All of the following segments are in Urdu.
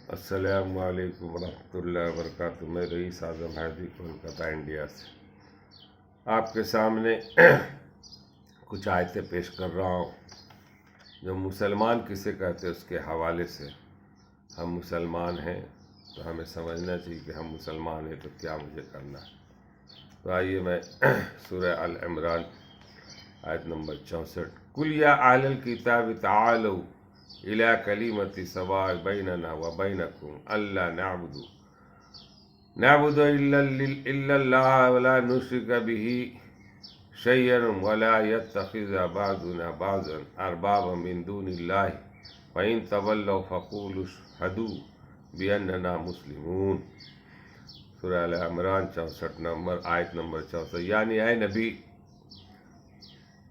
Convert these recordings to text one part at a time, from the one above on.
السلام علیکم ورحمۃ اللہ وبرکاتہ۔ میں رئیس اعظم حیدری کولکتہ انڈیا سے آپ کے سامنے کچھ آیتیں پیش کر رہا ہوں جو مسلمان کسے کہتے ہیں اس کے حوالے سے۔ ہم مسلمان ہیں تو ہمیں سمجھنا چاہیے کہ ہم مسلمان ہیں تو کیا مجھے کرنا ہے۔ تو آئیے میں سورہ ال عمران آیت نمبر 64، قُلْ يَا أَهْلَ الْكِتَابِ تَعَالَوْا إِلَىٰ كَلِمَةٍ سَوَاءٍ بَيْنَنَا وَبَيْنَكُمْ أَلَّا نَعْبُدَ إِلَّا اللَّهَ وَلَا نُشْرِكَ بِهِ شَيْئًا وَلَا يَتَّخِذَ بَعْضُنَا بَعْضًا أَرْبَابًا مِّن دُونِ اللَّهِ فَإِن تَوَلَّوْا فَقُولُوا اشْهَدُوا بِأَنَّنَا مُسْلِمُونَ۔ سورہ ال عمران 64 نمبر آیت نمبر 64، یعنی اے نبی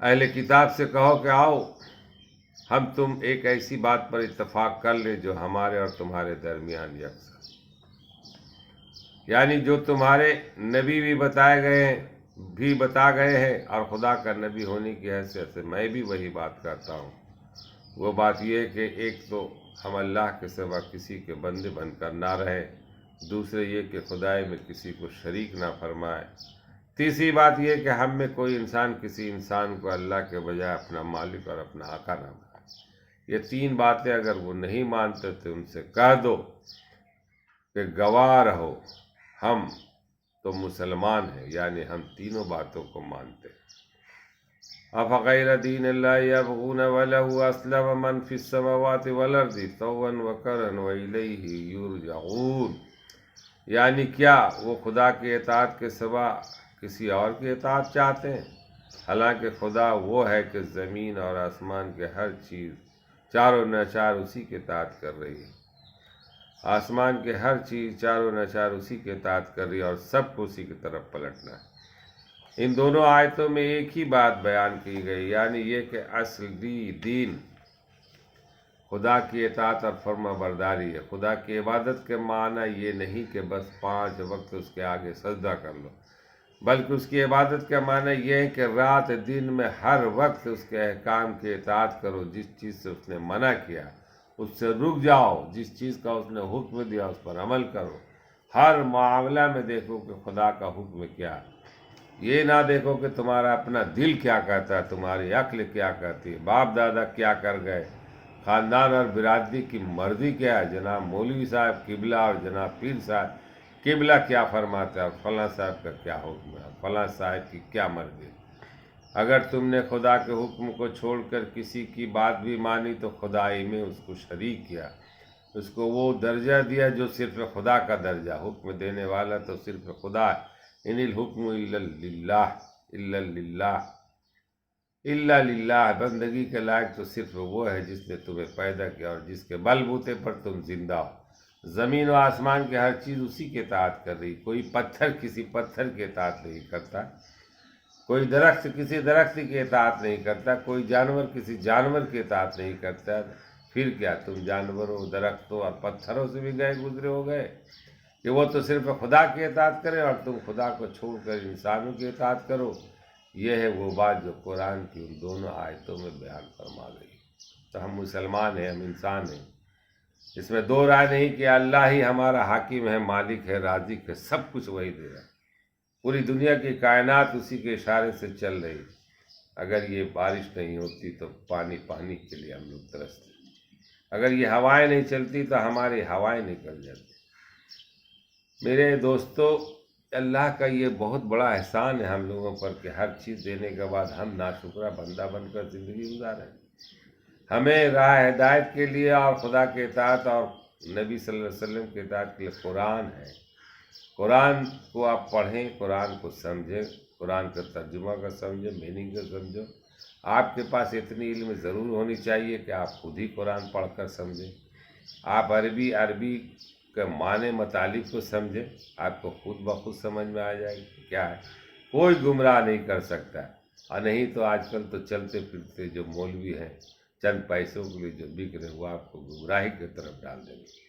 اہل کتاب سے کہو کہ آؤ ہم تم ایک ایسی بات پر اتفاق کر لیں جو ہمارے اور تمہارے درمیان یکساں، یعنی جو تمہارے نبی بھی بتا گئے ہیں اور خدا کا نبی ہونے کی حیثیت سے میں بھی وہی بات کرتا ہوں۔ وہ بات یہ کہ ایک تو ہم اللہ کے سوا کسی کے بندے بن کر نہ رہے، دوسرے یہ کہ خدائی میں کسی کو شریک نہ فرمائے، تیسری بات یہ کہ ہم میں کوئی انسان کسی انسان کو اللہ کے بجائے اپنا مالک اور اپنا آقا نہ بنائے۔ یہ تین باتیں اگر وہ نہیں مانتے تو ان سے کہہ دو کہ گواہ رہو ہم تو مسلمان ہیں، یعنی ہم تینوں باتوں کو مانتے ہیں۔ أَفَغَيْرَ دِينِ اللَّهِ يَبْغُونَ وَلَهُ أَسْلَمَ مَنْ فِي السَّمَاوَاتِ وَالْأَرْضِ طَوْعًا وَكَرْهًا وَإِلَيْهِ يُرْجَعُونَ، یعنی کیا وہ خدا کی اطاعت کے سوا کسی اور کی اطاعت چاہتے ہیں، حالانکہ خدا وہ ہے کہ زمین اور آسمان کے ہر چیز چاروں ناچار اسی کے اطاعت کر رہی ہے۔ آسمان کے ہر چیز چاروں ناچار اسی کے اطاعت کر رہی ہے اور سب کو اسی کی طرف پلٹنا ہے۔ ان دونوں آیتوں میں ایک ہی بات بیان کی گئی، یعنی یہ کہ اصلی دین خدا کی اطاعت اور فرما برداری ہے۔ خدا کی عبادت کے معنی یہ نہیں کہ بس 5 وقت اس کے آگے سجدہ کر لو، بلکہ اس کی عبادت کا معنی یہ ہے کہ رات دن میں ہر وقت اس کے احکام کی اطاعت کرو، جس چیز سے اس نے منع کیا اس سے رک جاؤ، جس چیز کا اس نے حکم دیا اس پر عمل کرو۔ ہر معاملہ میں دیکھو کہ خدا کا حکم کیا ہے، یہ نہ دیکھو کہ تمہارا اپنا دل کیا کہتا ہے، تمہاری عقل کیا کہتی ہے، باپ دادا کیا کر گئے، خاندان اور برادری کی مرضی کیا ہے، جناب مولوی صاحب قبلہ اور جناب پیر صاحب قبلہ کیا فرماتا ہے اور فلاں صاحب کا کیا حکم ہے، فلاں صاحب کی کیا مرضی ہے۔ اگر تم نے خدا کے حکم کو چھوڑ کر کسی کی بات بھی مانی تو خدائی میں اس کو شریک کیا، اس کو وہ درجہ دیا جو صرف خدا کا درجہ، حکم دینے والا تو صرف خدا ہے۔ ان الحکم الا للہ، بندگی کے لائق تو صرف وہ ہے جس نے تمہیں پیدا کیا اور جس کے بل بوتے پر تم زندہ ہو۔ زمین و آسمان کی ہر چیز اسی کے اطاعت کر رہی، کوئی پتھر کسی پتھر کے اطاعت نہیں کرتا، کوئی درخت کسی درخت کی اطاعت نہیں کرتا، کوئی جانور کسی جانور کی اطاعت نہیں کرتا۔ پھر کیا تم جانوروں، درختوں اور پتھروں سے بھی گزرے ہو گئے کہ وہ تو صرف خدا کی اطاعت کرے اور تم خدا کو چھوڑ کر انسانوں کی اطاعت کرو؟ یہ ہے وہ بات جو قرآن کی ان دونوں آیتوں میں بیان فرما گئی۔ تو ہم مسلمان ہیں، ہم انسان ہیں، اس میں دو رائے نہیں کہ اللہ ہی ہمارا حاکم ہے، مالک ہے، رازق ہے، سب کچھ وہی دے رہا ہے، پوری دنیا کی کائنات اسی کے اشارے سے چل رہی۔ اگر یہ بارش نہیں ہوتی تو پانی کے لیے ہم لوگ ترستے، اگر یہ ہوائیں نہیں چلتی تو ہماری ہوائیں نکل جاتی۔ میرے دوستو، اللہ کا یہ بہت بڑا احسان ہے ہم لوگوں پر کہ ہر چیز دینے کے بعد ہم ناشکرہ بندہ بن کر زندگی گزاریں۔ ہمیں راہ ہدایت کے لیے اور خدا کے اطاعت اور نبی صلی اللہ علیہ وسلم کے اطاعت کے لیے قرآن ہے۔ قرآن کو آپ پڑھیں، قرآن کو سمجھیں، قرآن کا ترجمہ کا سمجھیں، میننگ کا سمجھو۔ آپ کے پاس اتنی علم ضرور ہونی چاہیے کہ آپ خود ہی قرآن پڑھ کر سمجھیں، آپ عربی کے معنی مطالب کو سمجھیں، آپ کو خود بخود سمجھ میں آ جائے گی کیا ہے۔ کوئی گمراہ نہیں کر سکتا، اور نہیں تو آج کل تو چلتے پھرتے جو مولوی ہیں چند پیسوں کے لیے جو بک رہے وہ آپ کو گمراہی کی طرف ڈال دیں گے۔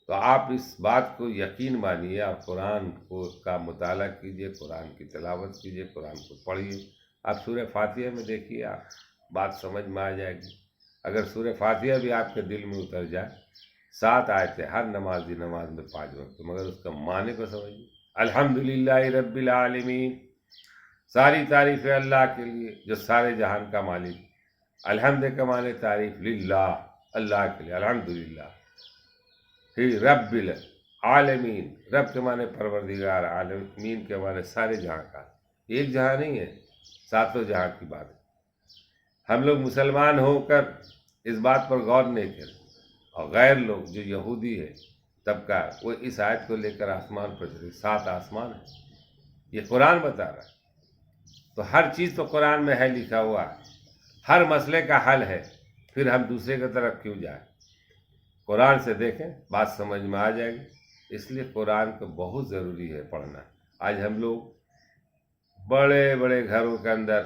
تو آپ اس بات کو یقین مانیے، آپ قرآن کا مطالعہ کیجئے، قرآن کی تلاوت کیجئے، قرآن کو پڑھیے۔ آپ سورہ فاتحہ میں دیکھیے، آپ بات سمجھ میں آ جائے گی۔ اگر سورہ فاتحہ بھی آپ کے دل میں اتر جائے، 7 آیتیں ہر نمازی نماز میں 5 وقت، مگر اس کا معنی کو سمجھیے۔ الحمدللہ رب العالمین، ساری تعریف ہے اللہ کے لیے جو سارے جہان کا مالک۔ الحمد کا معنی تعریف، للہ اللہ کے لیے، الحمدللہ۔ پھر رب العالمین، رب کے معنی پروردگار، عالمین کے معنی سارے جہاں کا، ایک جہاں نہیں ہے، 7 جہاں کی بات ہے۔ ہم لوگ مسلمان ہو کر اس بات پر غور نہیں کرتے، اور غیر لوگ جو یہودی ہے طبقہ، وہ اس آیت کو لے کر آسمان پر چلے۔ 7 آسمان ہے، یہ قرآن بتا رہا ہے، تو ہر چیز تو قرآن میں ہے، لکھا ہوا ہے، ہر مسئلے کا حل ہے، پھر ہم دوسرے کی طرف کیوں جائیں؟ قرآن سے دیکھیں، بات سمجھ میں آ جائے گی۔ اس لیے قرآن کو بہت ضروری ہے پڑھنا۔ آج ہم لوگ بڑے بڑے گھروں کے اندر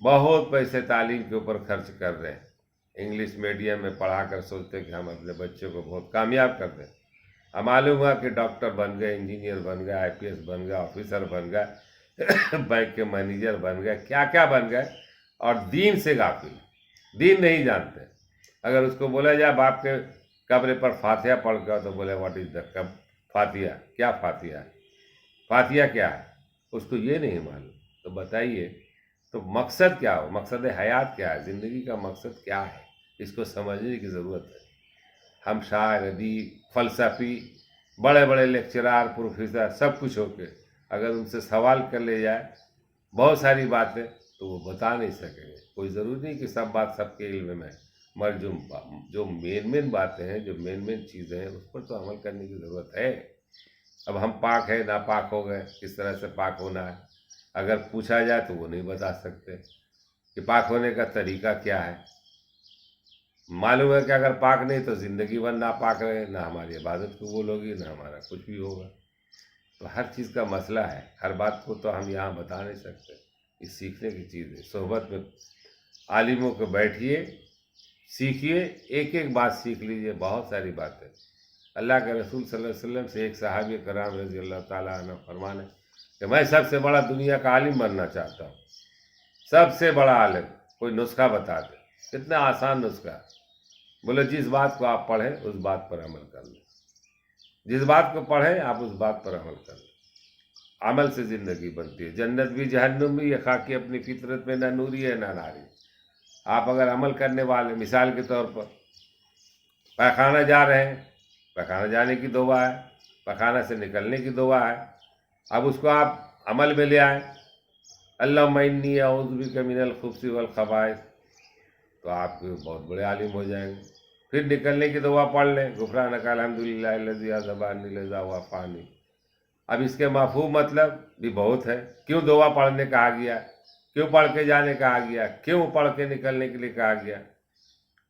بہت پیسے تعلیم کے اوپر خرچ کر رہے ہیں، انگلش میڈیم میں پڑھا کر سوچتے ہیں کہ ہم اپنے بچوں کو بہت کامیاب کر دیں۔ اب معلوم ہوا کہ ڈاکٹر بن گئے، انجینئر بن گئے، IPS بن گئے، آفیسر بن گئے، بینک کے مینیجر بن گئے، کیا کیا بن گئے، اور دین سے غافل، دین نہیں جانتے۔ اگر اس کو بولا جائے باپ کے قبر پر فاتحہ پڑھ کر، تو بولے واٹ از دا فاتحہ، کیا فاتحہ ہے، فاتحہ کیا ہے، اس کو یہ نہیں معلوم۔ تو بتائیے، تو مقصد کیا ہو، مقصد حیات کیا ہے، زندگی کا مقصد کیا ہے، اس کو سمجھنے کی ضرورت ہے۔ ہم شاعر، ادیب، فلسفی، بڑے بڑے لیکچرار، پروفیسر، سب کچھ ہو کے اگر ان سے سوال کر لے جائے بہت ساری باتیں، تو وہ بتا نہیں سکیں گے۔ کوئی ضروری نہیں کہ سب بات سب کے علم میں، مگر جو مین باتیں ہیں، جو مین چیزیں ہیں، اس پر تو عمل کرنے کی ضرورت ہے۔ اب ہم پاک ہے ناپاک ہو گئے، کس طرح سے پاک ہونا ہے، اگر پوچھا جائے تو وہ نہیں بتا سکتے کہ پاک ہونے کا طریقہ کیا ہے۔ معلوم ہے کہ اگر پاک نہیں تو زندگی بھر ناپاک رہے، نہ ہماری عبادت قبول ہوگی، نہ ہمارا کچھ بھی ہوگا۔ تو ہر چیز کا مسئلہ ہے، ہر بات کو تو ہم یہاں بتا نہیں سکتے۔ یہ سیکھنے کی چیز ہے، صحبت میں عالموں کو بیٹھیے، سیکھیے، ایک ایک بات سیکھ لیجیے، بہت ساری باتیں۔ اللہ کے رسول صلی اللہ علیہ وسلم سے ایک صحابی کرام رضی اللہ تعالیٰ عنہ فرمانے کہ میں سب سے بڑا دنیا کا عالم بننا چاہتا ہوں، سب سے بڑا عالم۔ کوئی نسخہ بتا دے، کتنا آسان نسخہ۔ بولے جس بات کو آپ پڑھیں اس بات پر عمل کر لیں، جس بات کو پڑھیں آپ اس بات پر عمل کر لیں۔ عمل سے زندگی بنتی ہے، جنت بھی جہنم بھی، یہ خاکی اپنی فطرت میں نہ نوری ہے نہ ناری۔ آپ اگر عمل کرنے والے، مثال کے طور پر پیخانہ جا رہے ہیں، پیخانہ جانے کی دعا ہے، پیخانہ سے نکلنے کی دعا ہے، اب اس کو آپ عمل میں لے آئیں، اللہم انی اعوذ بک من الخبث والخبائث، تو آپ بہت بڑے عالم ہو جائیں گے۔ پھر نکلنے کی دعا پڑھ لیں، غفرانک الحمدللہ الذی اذھب عنی الحزن وعافانی۔ اب اس کے مفہوم مطلب بھی بہت ہے، کیوں دعا پڑھنے کہا گیا، کیوں پڑھ کے جانے کہا گیا، کیوں پڑھ کے نکلنے کے لیے کہا گیا،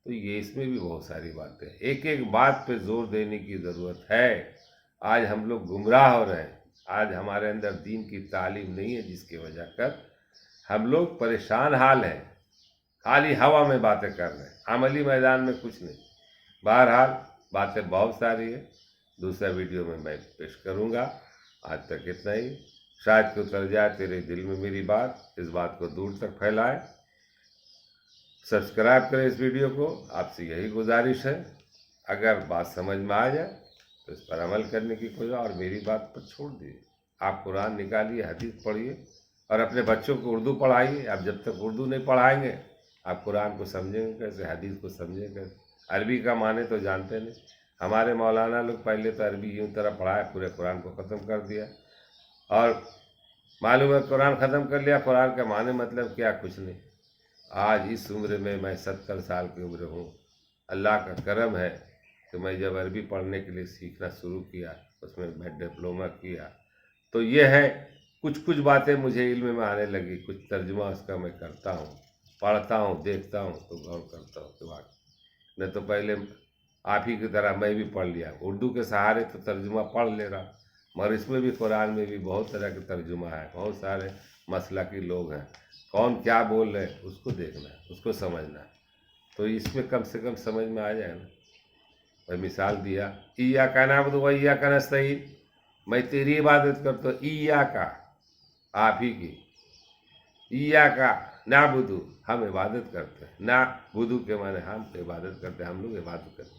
تو یہ اس میں بھی بہت ساری باتیں، ایک ایک بات پہ زور دینے کی ضرورت ہے۔ آج ہم لوگ گمراہ ہو رہے ہیں، آج ہمارے اندر دین کی تعلیم نہیں ہے، جس کی وجہ کر ہم لوگ پریشان حال ہیں، خالی ہوا میں باتیں کر رہے ہیں، عملی میدان میں کچھ نہیں۔ بہرحال باتیں بہت ساری ہیں، دوسرا ویڈیو میں پیش کروں گا۔ آج تک اتنا ہی، شاید کہ اتر جائے تیرے دل میں میری بات، اس بات کو دور تک پھیلائے۔ سبسکرائب کریں اس ویڈیو کو، آپ سے یہی گزارش ہے۔ اگر بات سمجھ میں آ جائے تو اس پر عمل کرنے کی کوشش، اور میری بات پر چھوڑ دیجیے۔ آپ قرآن نکالیے، حدیث پڑھیے، اور اپنے بچوں کو اردو پڑھائیے۔ آپ جب تک اردو نہیں پڑھائیں گے، آپ قرآن کو سمجھیں گے کیسے، حدیث کو سمجھیں گے کیسے؟ عربی کا معنی تو جانتے نہیں۔ ہمارے مولانا لوگ پہلے تو عربی یوں طرح پڑھائے، پورے قرآن کو ختم کر دیا، اور معلوم ہے قرآن ختم کر لیا، قرآن کا معنی مطلب کیا، کچھ نہیں۔ آج اس عمر میں 70 سال کی عمر ہوں، اللہ کا کرم ہے کہ میں جب عربی پڑھنے کے لیے سیکھنا شروع کیا، اس میں میں ڈپلومہ کیا، تو یہ ہے کچھ باتیں مجھے علم میں آنے لگی، کچھ ترجمہ اس کا میں کرتا ہوں، پڑھتا ہوں، دیکھتا ہوں، تو غور کرتا ہوں کہ واقعی نہیں تو پہلے آپ ہی کی طرح میں بھی پڑھ لیا، اردو کے سہارے تو ترجمہ پڑھ لے رہا، مگر اس میں بھی قرآن میں بھی بہت طرح کے ترجمہ ہے، بہت سارے مسلکی لوگ ہیں، کون کیا بول رہے ہیں اس کو دیکھنا ہے، اس کو سمجھنا ہے، تو اس میں کم سے کم سمجھ میں آ جائے نا۔ میں مثال دیا، ایاک نعبد و ایاک نستعین، میں تیری عبادت کرتا ہوں، ایاک آپ ہی کی، ایاک نعبد ہم عبادت کرتے ہیں، نعبد کے معنی ہم عبادت کرتے ہیں، ہم لوگ عبادت کرتے ہیں،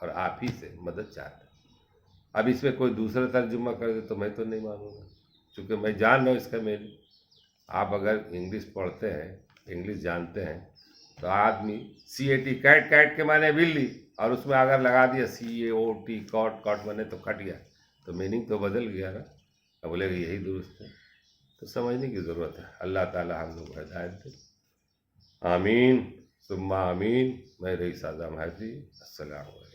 اور آپ ہی سے مدد چاہتے ہیں۔ اب اس میں کوئی دوسرا ترجمہ کر دے تو میں تو نہیں مانوں گا، چونکہ میں جان رہا ہوں اس کا میننگ۔ آپ اگر انگلش پڑھتے ہیں، انگلش جانتے ہیں، تو آدمی CAT کیٹ، کیٹ کے معنی بلی، اور اس میں اگر لگا دیا CAOT کاٹ، کاٹ معنی تو کٹ گیا، تو میننگ تو بدل گیا نا۔ اب بولے کہ یہی درست ہے، تو سمجھنے کی ضرورت ہے۔ اللہ تعالی ہم لوگ کو ہدایت دے۔ آمین ثم آمین۔ میں رئیس اعظم حاجی، السلام علیکم۔